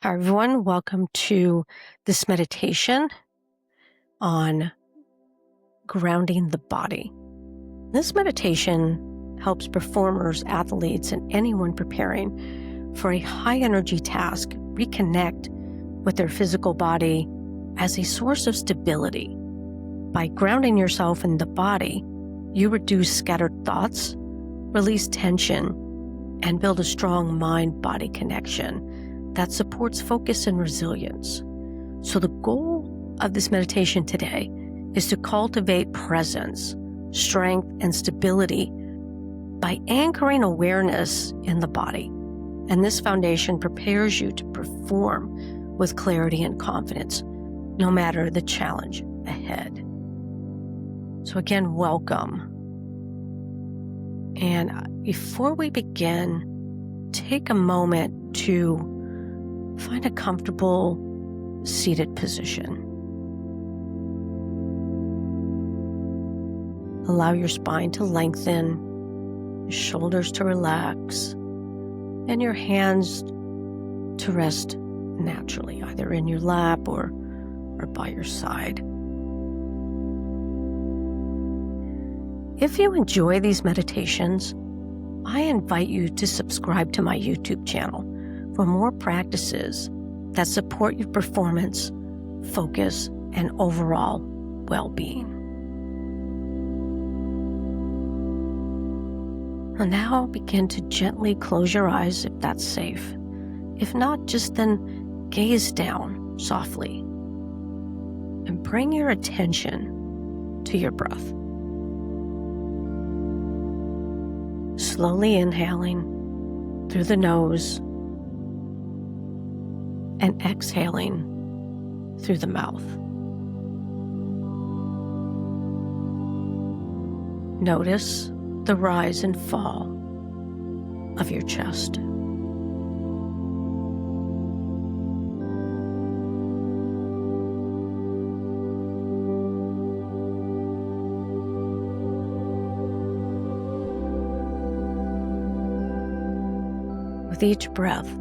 Hi, everyone. Welcome to this meditation on grounding the body. This meditation helps performers, athletes, and anyone preparing for a high-energy task reconnect with their physical body as a source of stability. By grounding yourself in the body, you reduce scattered thoughts, release tension, and build a strong mind-body connection that supports focus and resilience. So the goal of this meditation today is to cultivate presence, strength, and stability by anchoring awareness in the body. And this foundation prepares you to perform with clarity and confidence, no matter the challenge ahead. So again, welcome. And before we begin, take a moment to find a comfortable seated position. Allow your spine to lengthen, your shoulders to relax, and your hands to rest naturally, either in your lap or by your side. If you enjoy these meditations, I invite you to subscribe to my YouTube channel for more practices that support your performance, focus, and overall well-being. And now begin to gently close your eyes if that's safe. If not, just then gaze down softly and bring your attention to your breath. Slowly inhaling through the nose and exhaling through the mouth. Notice the rise and fall of your chest. With each breath,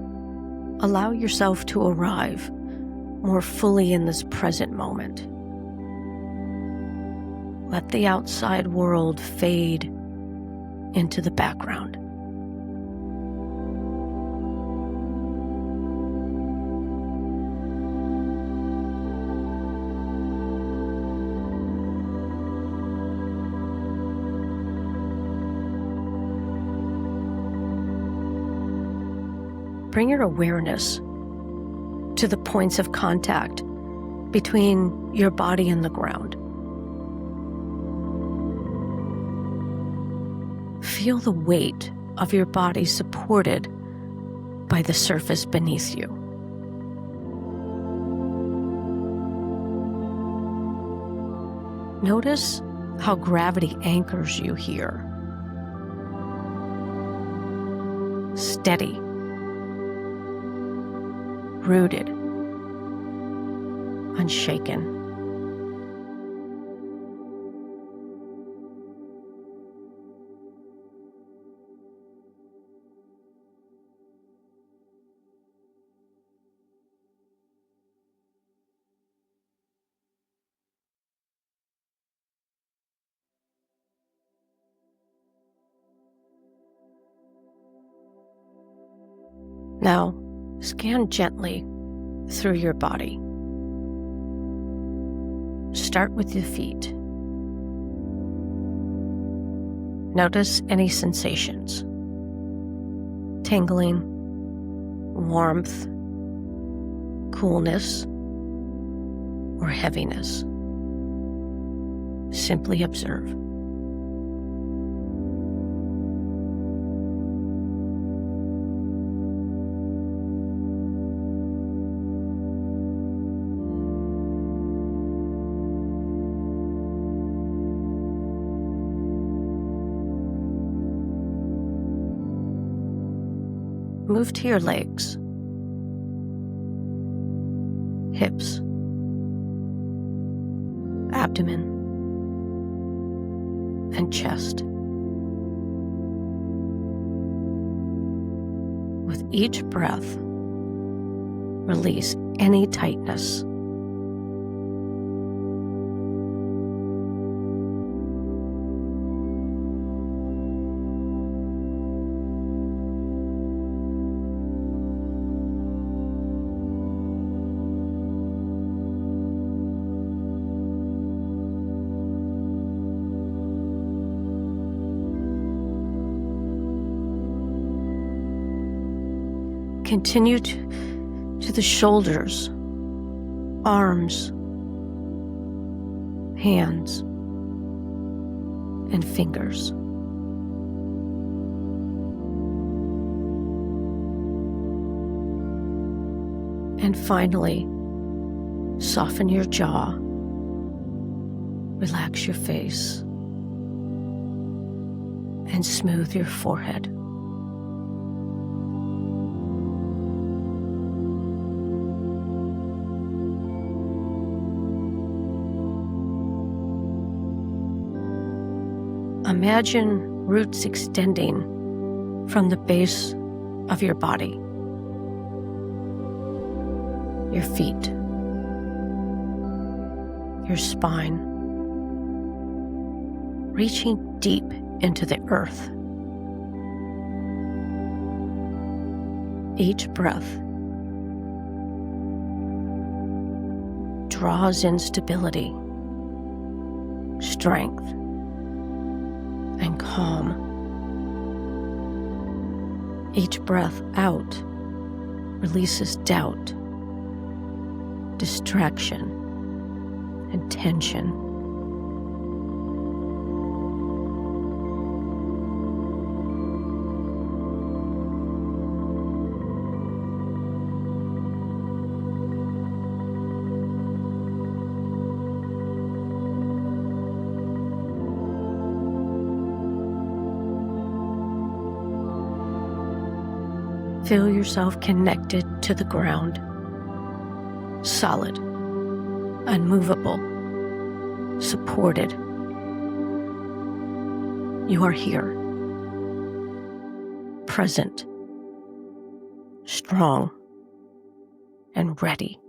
allow yourself to arrive more fully in this present moment. Let the outside world fade into the background. Bring your awareness to the points of contact between your body and the ground. Feel the weight of your body supported by the surface beneath you. Notice how gravity anchors you here. Steady, rooted, unshaken. Now, scan gently through your body. Start with the feet. Notice any sensations: tingling, warmth, coolness, or heaviness. Simply observe. Move to your legs, hips, abdomen, and chest. With each breath, Release any tightness. Continue to the shoulders, arms, hands, and fingers. And finally, soften your jaw, relax your face, and smooth your forehead. Imagine roots extending from the base of your body, your feet, your spine, reaching deep into the earth. Each breath draws in stability, strength, and calm. Each breath out releases doubt, distraction, and tension. Feel yourself connected to the ground, solid, unmovable, supported. You are here, present, strong, and ready.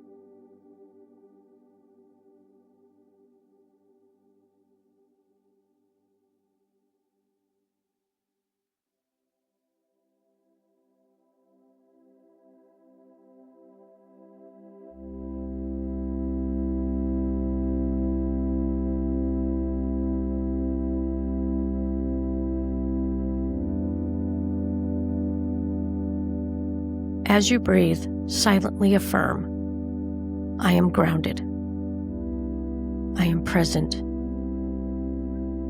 As you breathe, silently affirm, I am grounded. I am present.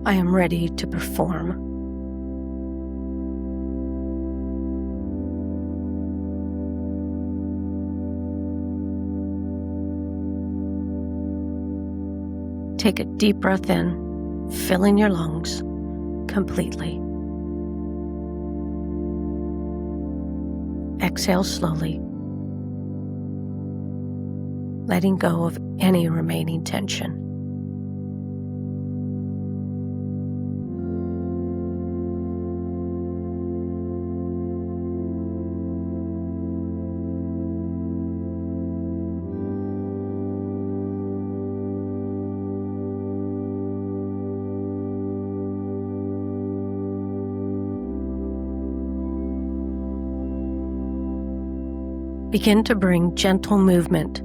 I am ready to perform. Take a deep breath in, filling your lungs completely. Exhale slowly, letting go of any remaining tension. Begin to bring gentle movement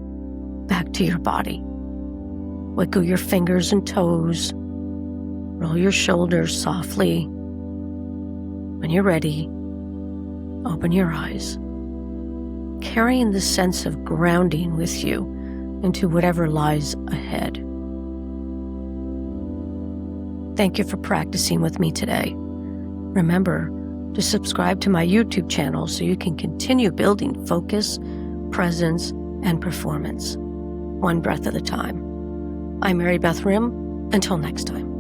back to your body. Wiggle your fingers and toes. Roll your shoulders softly. When you're ready, open your eyes, carrying the sense of grounding with you into whatever lies ahead. Thank you for practicing with me today. Remember to subscribe to my YouTube channel so you can continue building focus, presence, and performance, one breath at a time. I'm Mary Beth Rim. Until next time.